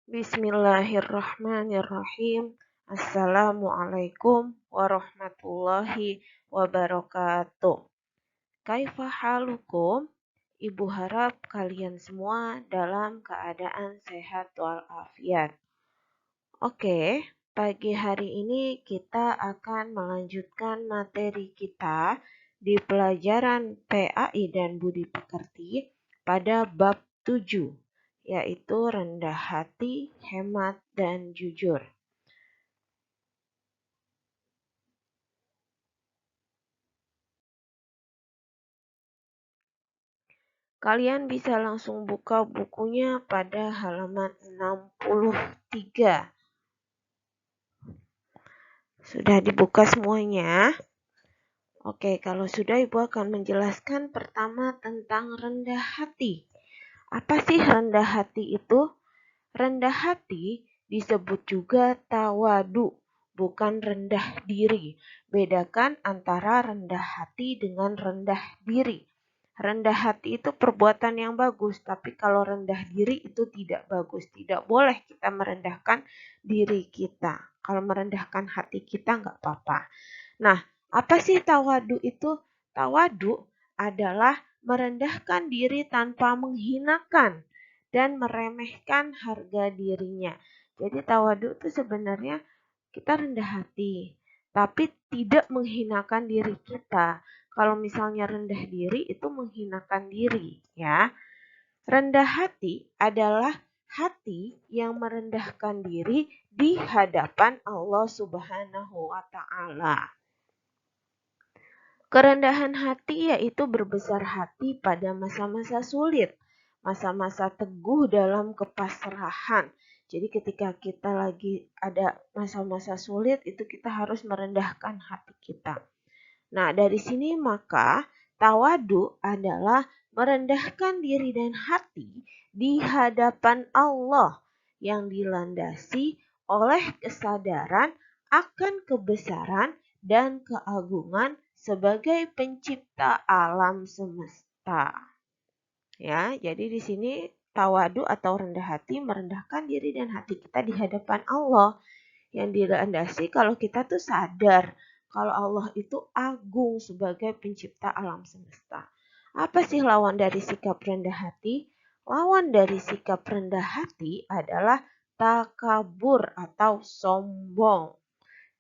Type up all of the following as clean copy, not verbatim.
Bismillahirrahmanirrahim. Assalamualaikum warahmatullahi wabarakatuh. Kaifa halukum? Ibu harap kalian semua dalam keadaan sehat walafiat. Oke, pagi hari ini kita akan melanjutkan materi kita di pelajaran PAI dan Budi Pekerti pada bab 7, yaitu rendah hati, hemat, dan jujur. Kalian bisa langsung buka bukunya pada halaman 63. Sudah dibuka semuanya? Oke, kalau sudah Ibu akan menjelaskan pertama tentang rendah hati. Apa sih rendah hati itu? Rendah hati disebut juga tawadu, bukan rendah diri. Bedakan antara rendah hati dengan rendah diri. Rendah hati itu perbuatan yang bagus, tapi kalau rendah diri itu tidak bagus. Tidak boleh kita merendahkan diri kita. Kalau merendahkan hati kita nggak apa-apa. Nah, apa sih tawadu itu? Tawadu adalah merendahkan diri tanpa menghinakan dan meremehkan harga dirinya. Jadi tawadu itu sebenarnya kita rendah hati, tapi tidak menghinakan diri kita. Kalau misalnya rendah diri itu menghinakan diri, ya. Rendah hati adalah hati yang merendahkan diri di hadapan Allah Subhanahu wa taala. Kerendahan hati yaitu berbesar hati pada masa-masa sulit, masa-masa teguh dalam kepasrahan. Jadi ketika kita lagi ada masa-masa sulit itu kita harus merendahkan hati kita. Nah, dari sini maka tawadu adalah merendahkan diri dan hati di hadapan Allah yang dilandasi oleh kesadaran akan kebesaran dan keagungan sebagai pencipta alam semesta. Ya, jadi di sini tawadu atau rendah hati merendahkan diri dan hati kita di hadapan Allah yang dilandasi kalau kita tuh sadar kalau Allah itu agung sebagai pencipta alam semesta. Apa sih lawan dari sikap rendah hati? Lawan dari sikap rendah hati adalah takabur atau sombong.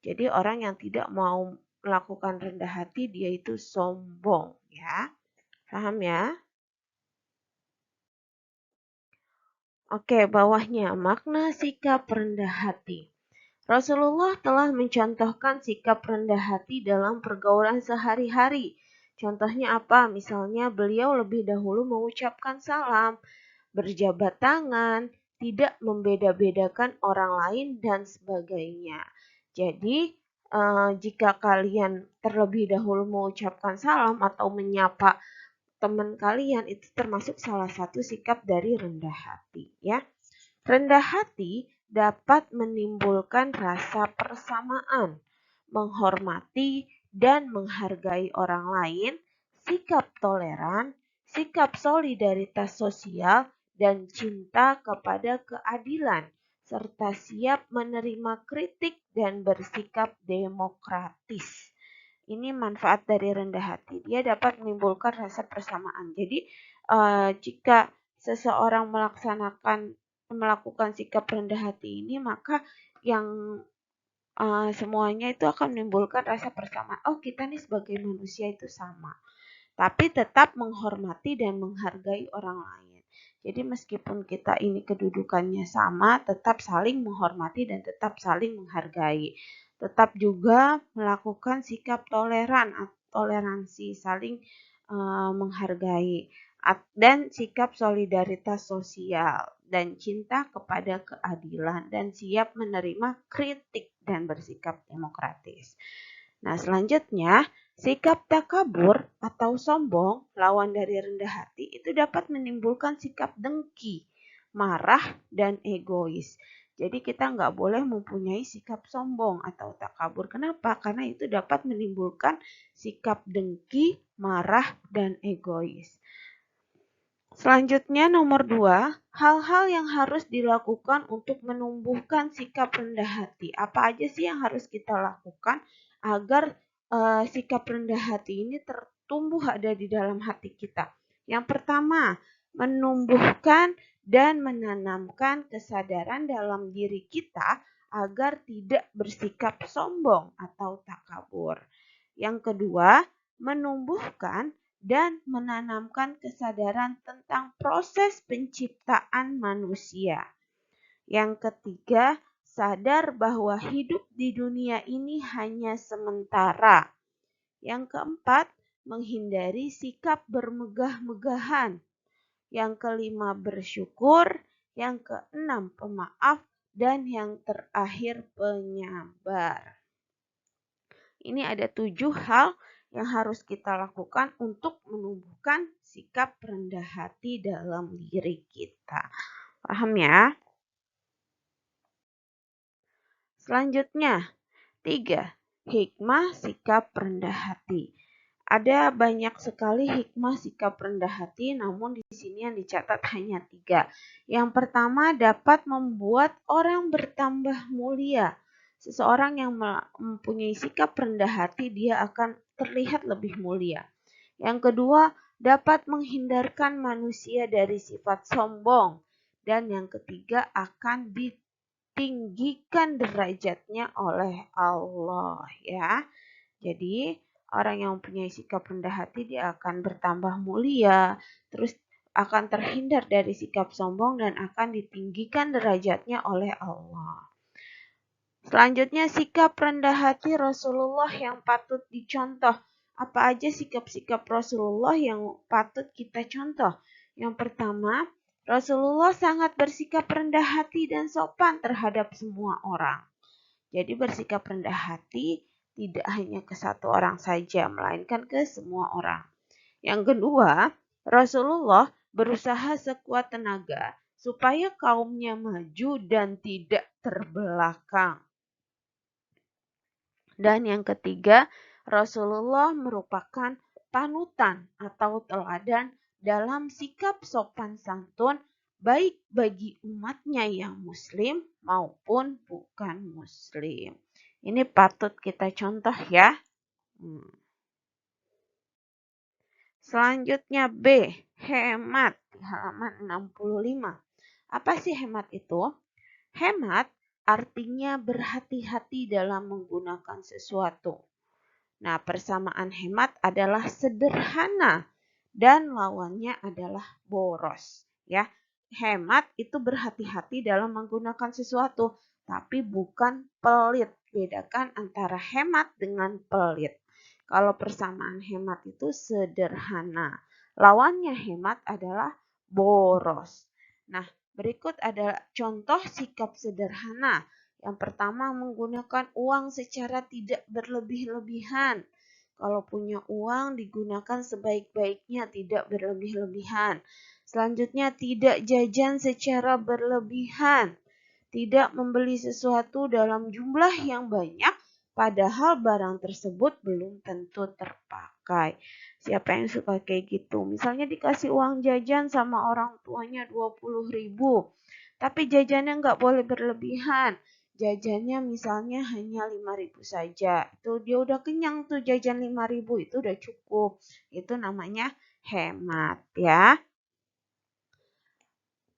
Jadi orang yang tidak mau melakukan rendah hati dia itu sombong, ya. Paham ya? Oke, bawahnya makna sikap rendah hati. Rasulullah telah mencontohkan sikap rendah hati dalam pergaulan sehari-hari. Contohnya apa? Misalnya beliau lebih dahulu mengucapkan salam, berjabat tangan, tidak membeda-bedakan orang lain dan sebagainya. Jadi jika kalian terlebih dahulu mengucapkan salam atau menyapa teman kalian itu termasuk salah satu sikap dari rendah hati, ya. Rendah hati dapat menimbulkan rasa persamaan, menghormati dan menghargai orang lain, sikap toleran, sikap solidaritas sosial, dan cinta kepada keadilan, serta siap menerima kritik dan bersikap demokratis. Ini manfaat dari rendah hati. Dia dapat menimbulkan rasa persamaan. Jadi jika seseorang melakukan sikap rendah hati ini, maka yang semuanya itu akan menimbulkan rasa persamaan. Oh, kita nih sebagai manusia itu sama. Tapi tetap menghormati dan menghargai orang lain. Jadi meskipun kita ini kedudukannya sama, tetap saling menghormati dan tetap saling menghargai. Tetap juga melakukan sikap toleransi, saling menghargai dan sikap solidaritas sosial dan cinta kepada keadilan dan siap menerima kritik dan bersikap demokratis. Nah, selanjutnya, sikap takabur atau sombong, lawan dari rendah hati, itu dapat menimbulkan sikap dengki, marah, dan egois. Jadi kita nggak boleh mempunyai sikap sombong atau takabur. Kenapa? Karena itu dapat menimbulkan sikap dengki, marah, dan egois. Selanjutnya nomor 2, hal-hal yang harus dilakukan untuk menumbuhkan sikap rendah hati. Apa aja sih yang harus kita lakukan agar sikap rendah hati ini tertumbuh ada di dalam hati kita? Yang pertama, menumbuhkan dan menanamkan kesadaran dalam diri kita agar tidak bersikap sombong atau takabur. Yang kedua, menumbuhkan dan menanamkan kesadaran tentang proses penciptaan manusia. Yang ketiga, sadar bahwa hidup di dunia ini hanya sementara. Yang keempat, menghindari sikap bermegah-megahan. Yang kelima, bersyukur. Yang keenam, pemaaf. Dan yang terakhir, penyabar. Ini ada 7 hal yang harus kita lakukan untuk menumbuhkan sikap rendah hati dalam diri kita. Paham ya? Selanjutnya, 3. Hikmah sikap rendah hati. Ada banyak sekali hikmah sikap rendah hati, namun di sini yang dicatat hanya 3. Yang pertama, dapat membuat orang bertambah mulia. Seseorang yang mempunyai sikap rendah hati, dia akan terlihat lebih mulia. Yang kedua, dapat menghindarkan manusia dari sifat sombong. Dan yang ketiga, akan ditinggikan derajatnya oleh Allah, ya. Jadi, orang yang mempunyai sikap rendah hati dia akan bertambah mulia, terus akan terhindar dari sikap sombong dan akan ditinggikan derajatnya oleh Allah. Selanjutnya, sikap rendah hati Rasulullah yang patut dicontoh. Apa aja sikap-sikap Rasulullah yang patut kita contoh? Yang pertama, Rasulullah sangat bersikap rendah hati dan sopan terhadap semua orang. Jadi bersikap rendah hati tidak hanya ke satu orang saja, melainkan ke semua orang. Yang kedua, Rasulullah berusaha sekuat tenaga supaya kaumnya maju dan tidak terbelakang. Dan yang ketiga, Rasulullah merupakan panutan atau teladan dalam sikap sopan santun baik bagi umatnya yang muslim maupun bukan muslim. Ini patut kita contoh ya. Selanjutnya B, hemat di halaman 65. Apa sih hemat itu? Hemat artinya berhati-hati dalam menggunakan sesuatu. Nah, persamaan hemat adalah sederhana dan lawannya adalah boros, ya. Hemat itu berhati-hati dalam menggunakan sesuatu, tapi bukan pelit. Bedakan antara hemat dengan pelit. Kalau persamaan hemat itu sederhana, lawannya hemat adalah boros. Nah, berikut adalah contoh sikap sederhana. Yang pertama, menggunakan uang secara tidak berlebih-lebihan. Kalau punya uang digunakan sebaik-baiknya, tidak berlebih-lebihan. Selanjutnya, tidak jajan secara berlebihan. Tidak membeli sesuatu dalam jumlah yang banyak, padahal barang tersebut belum tentu terpakai. Siapa yang suka kayak gitu? Misalnya dikasih uang jajan sama orang tuanya 20.000, tapi jajannya nggak boleh berlebihan. Jajannya misalnya hanya 5.000 saja. Itu dia udah kenyang tuh, jajan 5.000 itu udah cukup. Itu namanya hemat ya.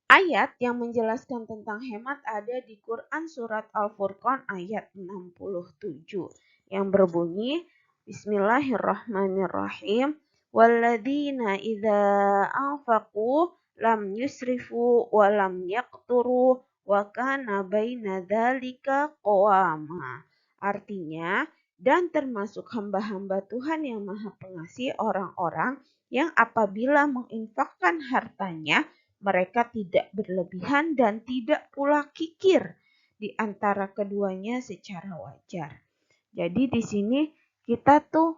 Ayat yang menjelaskan tentang hemat ada di Quran surat Al-Furqan ayat 67 yang berbunyi Bismillahirrahmanirrahim walladzina idza anfaqu lam yusrifu wa lam yaqturu wa kana baina dzalika qawama. Artinya, dan termasuk hamba-hamba Tuhan yang Maha Pengasih orang-orang yang apabila menginfakkan hartanya mereka tidak berlebihan dan tidak pula kikir di antara keduanya secara wajar. Jadi di sini kita tuh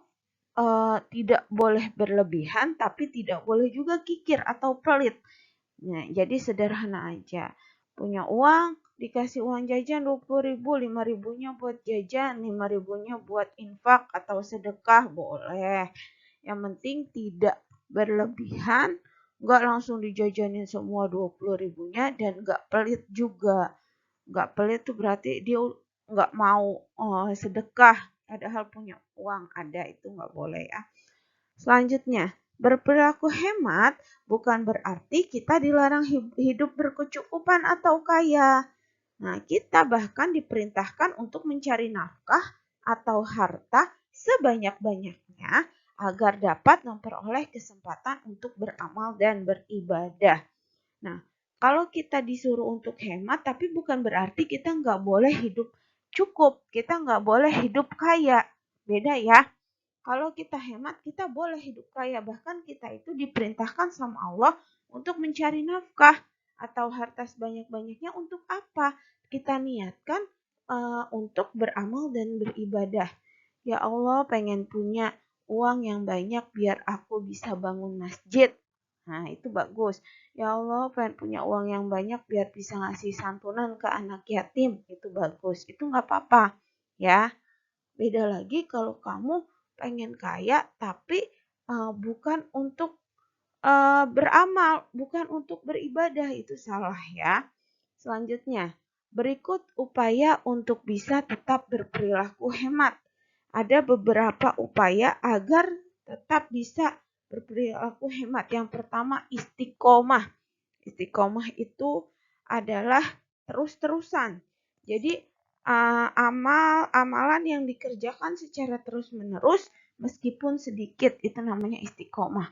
tidak boleh berlebihan tapi tidak boleh juga kikir atau pelit. Nah, jadi sederhana aja. Punya uang, dikasih uang jajan 20.000, 5.000-nya buat jajan, 5.000-nya buat infak atau sedekah boleh. Yang penting tidak berlebihan nggak langsung dijajanin semua 20.000-nya dan nggak pelit juga. Nggak pelit tuh berarti dia nggak mau sedekah padahal punya uang ada, itu nggak boleh ya. Selanjutnya, berperilaku hemat bukan berarti kita dilarang hidup berkecukupan atau kaya. Nah, kita bahkan diperintahkan untuk mencari nafkah atau harta sebanyak-banyaknya agar dapat memperoleh kesempatan untuk beramal dan beribadah. Nah, kalau kita disuruh untuk hemat, tapi bukan berarti kita nggak boleh hidup cukup, kita nggak boleh hidup kaya. Beda ya. Kalau kita hemat, kita boleh hidup kaya. Bahkan kita itu diperintahkan sama Allah untuk mencari nafkah atau harta sebanyak-banyaknya untuk apa? Kita niatkan untuk beramal dan beribadah. Ya Allah, pengen punya uang yang banyak biar aku bisa bangun masjid. Nah, itu bagus. Ya Allah, pengen punya uang yang banyak biar bisa ngasih santunan ke anak yatim. Itu bagus. Itu nggak apa-apa. Ya, beda lagi kalau kamu pengen kaya tapi bukan untuk beramal, bukan untuk beribadah, itu salah ya. Selanjutnya, berikut upaya untuk bisa tetap berperilaku hemat. Ada beberapa upaya agar tetap bisa berperilaku hemat. Yang pertama, istiqomah. Istiqomah itu adalah terus-terusan. Jadi amalan yang dikerjakan secara terus-menerus meskipun sedikit, itu namanya istiqomah.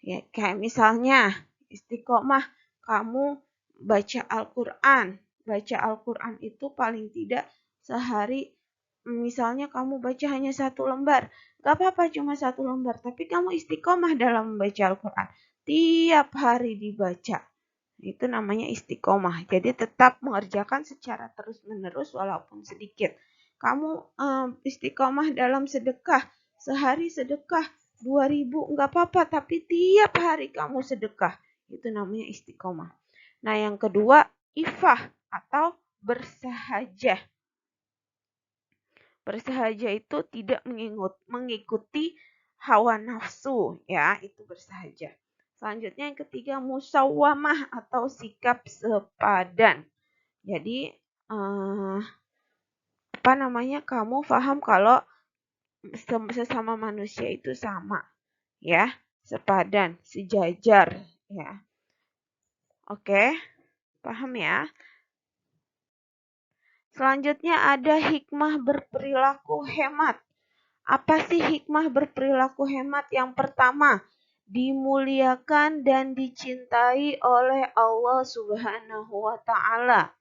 Ya, kayak misalnya istiqomah kamu baca Al-Qur'an. Baca Al-Qur'an itu paling tidak sehari, misalnya kamu baca hanya 1 lembar. Gak apa-apa cuma 1 lembar, tapi kamu istiqomah dalam membaca Al-Qur'an. Tiap hari dibaca. Itu namanya istiqomah. Jadi tetap mengerjakan secara terus-menerus walaupun sedikit. Kamu istiqomah dalam sedekah. Sehari sedekah 2.000 nggak apa-apa, tapi tiap hari kamu sedekah. Itu namanya istiqomah. Nah, yang kedua, ifah atau bersahaja. Bersahaja itu tidak mengikuti hawa nafsu, ya, itu bersahaja. Selanjutnya yang ketiga, musawamah atau sikap sepadan. Jadi kamu paham kalau sesama manusia itu sama, ya, sepadan, sejajar, ya. Oke, paham ya? Selanjutnya ada hikmah berperilaku hemat. Apa sih hikmah berperilaku hemat? Yang pertama, dimuliakan dan dicintai oleh Allah Subhanahu wa taala.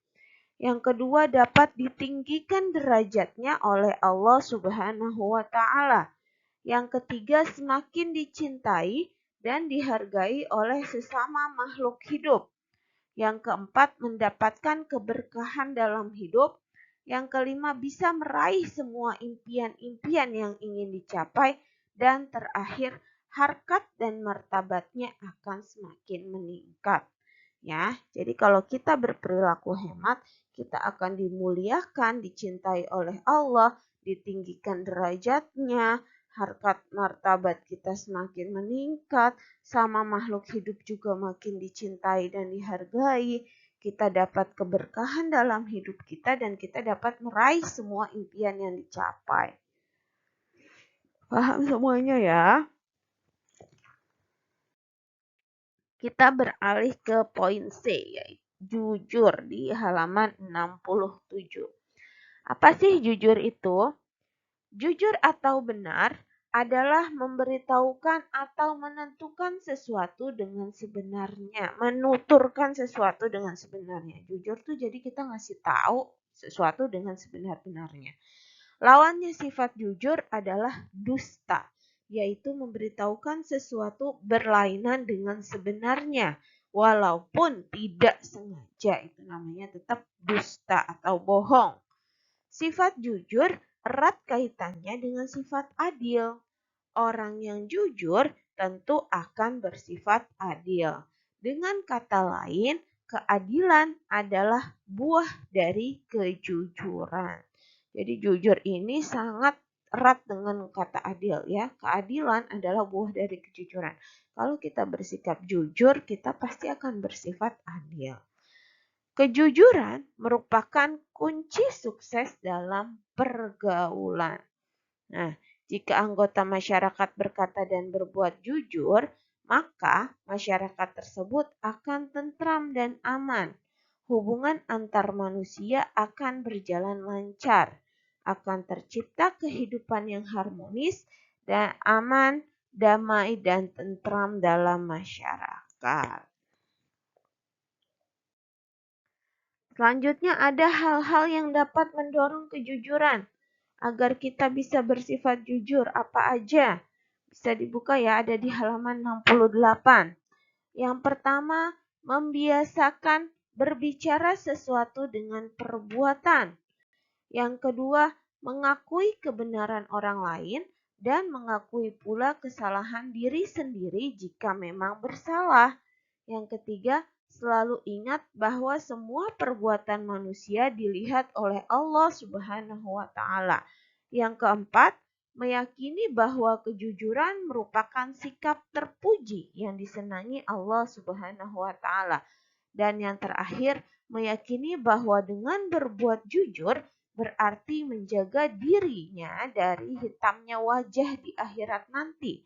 Yang kedua, dapat ditinggikan derajatnya oleh Allah Subhanahu wa taala. Yang ketiga, semakin dicintai dan dihargai oleh sesama makhluk hidup. Yang keempat, mendapatkan keberkahan dalam hidup. Yang kelima, bisa meraih semua impian-impian yang ingin dicapai. Dan terakhir, harkat dan martabatnya akan semakin meningkat. Ya, jadi kalau kita berperilaku hemat, kita akan dimuliakan, dicintai oleh Allah, ditinggikan derajatnya, harkat martabat kita semakin meningkat, sama makhluk hidup juga makin dicintai dan dihargai. Kita dapat keberkahan dalam hidup kita dan kita dapat meraih semua impian yang dicapai. Paham semuanya ya? Kita beralih ke poin C, yaitu jujur di halaman 67. Apa sih jujur itu? Jujur atau benar adalah memberitahukan atau menentukan sesuatu dengan sebenarnya, menuturkan sesuatu dengan sebenarnya. Jujur tuh jadi kita ngasih tahu sesuatu dengan sebenar-benarnya. Lawannya sifat jujur adalah dusta, yaitu memberitahukan sesuatu berlainan dengan sebenarnya, walaupun tidak sengaja. Itu namanya tetap dusta atau bohong. Sifat jujur erat kaitannya dengan sifat adil. Orang yang jujur tentu akan bersifat adil. Dengan kata lain, keadilan adalah buah dari kejujuran. Jadi jujur ini sangat erat dengan kata adil ya. Keadilan adalah buah dari kejujuran. Kalau kita bersikap jujur, kita pasti akan bersifat adil. Kejujuran merupakan kunci sukses dalam pergaulan. Nah, jika anggota masyarakat berkata dan berbuat jujur, maka masyarakat tersebut akan tentram dan aman. Hubungan antar manusia akan berjalan lancar, akan tercipta kehidupan yang harmonis dan aman, damai dan tentram dalam masyarakat. Selanjutnya ada hal-hal yang dapat mendorong kejujuran agar kita bisa bersifat jujur. Apa aja? Bisa dibuka ya, ada di halaman 68. Yang pertama, membiasakan berbicara sesuatu dengan perbuatan. Yang kedua, mengakui kebenaran orang lain dan mengakui pula kesalahan diri sendiri jika memang bersalah. Yang ketiga, selalu ingat bahwa semua perbuatan manusia dilihat oleh Allah Subhanahu wa taala. Yang keempat, meyakini bahwa kejujuran merupakan sikap terpuji yang disenangi Allah Subhanahu wa taala. Dan yang terakhir, meyakini bahwa dengan berbuat jujur berarti menjaga dirinya dari hitamnya wajah di akhirat nanti.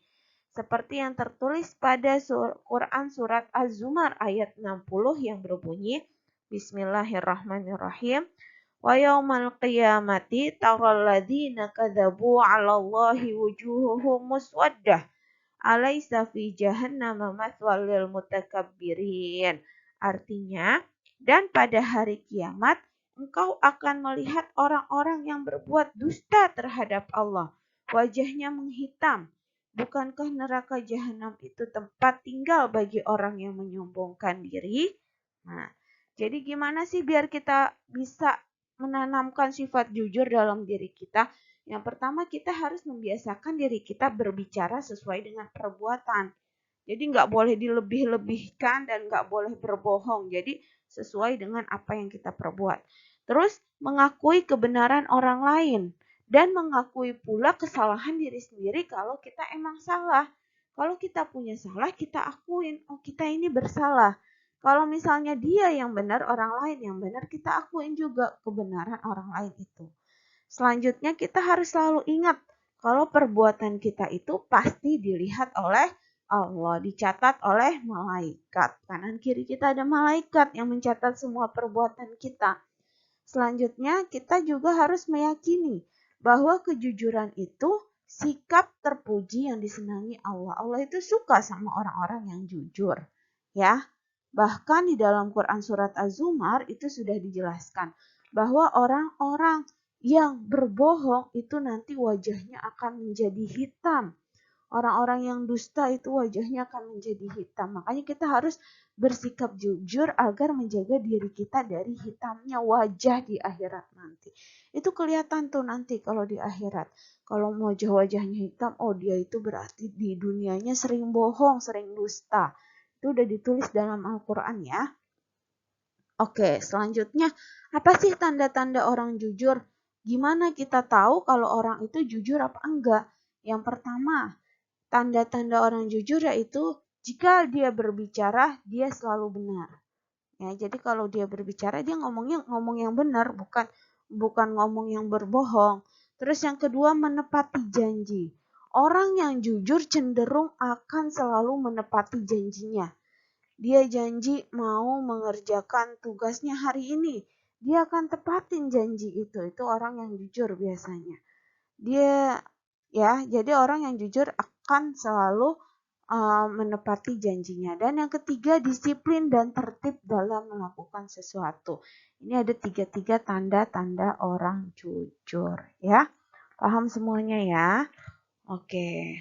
Seperti yang tertulis pada Quran surat Az-Zumar ayat 60 yang berbunyi, Bismillahirrahmanirrahim. Wa yaumal qiyamati taral ladzina kadzabu 'ala Allahi wujuhuhum muswaddah. Alaysa fi jahannam mathwal lil mutakabbirin. Artinya, dan pada hari kiamat engkau akan melihat orang-orang yang berbuat dusta terhadap Allah. Wajahnya menghitam. Bukankah neraka jahanam itu tempat tinggal bagi orang yang menyombongkan diri? Nah, jadi gimana sih biar kita bisa menanamkan sifat jujur dalam diri kita? Yang pertama kita harus membiasakan diri kita berbicara sesuai dengan perbuatan. Jadi nggak boleh dilebih-lebihkan dan nggak boleh berbohong. Jadi sesuai dengan apa yang kita perbuat. Terus mengakui kebenaran orang lain dan mengakui pula kesalahan diri sendiri kalau kita emang salah. Kalau kita punya salah, kita akuin, oh kita ini bersalah. Kalau misalnya dia yang benar, orang lain yang benar, kita akuin juga kebenaran orang lain itu. Selanjutnya kita harus selalu ingat kalau perbuatan kita itu pasti dilihat oleh Allah, dicatat oleh malaikat. Kanan kiri kita ada malaikat yang mencatat semua perbuatan kita. Selanjutnya kita juga harus meyakini bahwa kejujuran itu sikap terpuji yang disenangi Allah. Allah itu suka sama orang-orang yang jujur. Ya, bahkan di dalam Quran surat Az-Zumar itu sudah dijelaskan bahwa orang-orang yang berbohong itu nanti wajahnya akan menjadi hitam. Orang-orang yang dusta itu wajahnya akan menjadi hitam. Makanya kita harus bersikap jujur agar menjaga diri kita dari hitamnya wajah di akhirat nanti. Itu kelihatan tuh nanti kalau di akhirat. Kalau wajah-wajahnya hitam, oh dia itu berarti di dunianya sering bohong, sering dusta. Itu udah ditulis dalam Al-Quran ya. Oke, selanjutnya apa sih tanda-tanda orang jujur? Gimana kita tahu kalau orang itu jujur apa enggak? Yang pertama, tanda-tanda orang jujur yaitu jika dia berbicara, dia selalu benar. Ya, jadi kalau dia berbicara, dia ngomong yang benar, bukan ngomong yang berbohong. Terus yang kedua, menepati janji. Orang yang jujur cenderung akan selalu menepati janjinya. Dia janji mau mengerjakan tugasnya hari ini. Dia akan tepatin janji itu. Itu orang yang jujur biasanya. Jadi orang yang jujur akan selalu menepati janjinya. Dan yang ketiga, disiplin dan tertib dalam melakukan sesuatu. Ini ada tiga tanda-tanda orang jujur ya. Paham semuanya ya? Oke.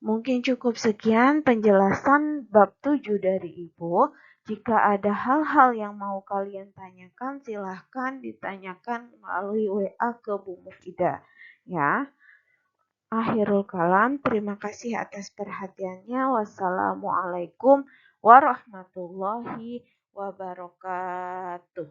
Mungkin cukup sekian penjelasan bab 7 dari Ibu. Jika ada hal-hal yang mau kalian tanyakan, silahkan ditanyakan melalui WA ke Bu Mufida ya. Akhirul kalam, terima kasih atas perhatiannya. Wassalamualaikum warahmatullahi wabarakatuh.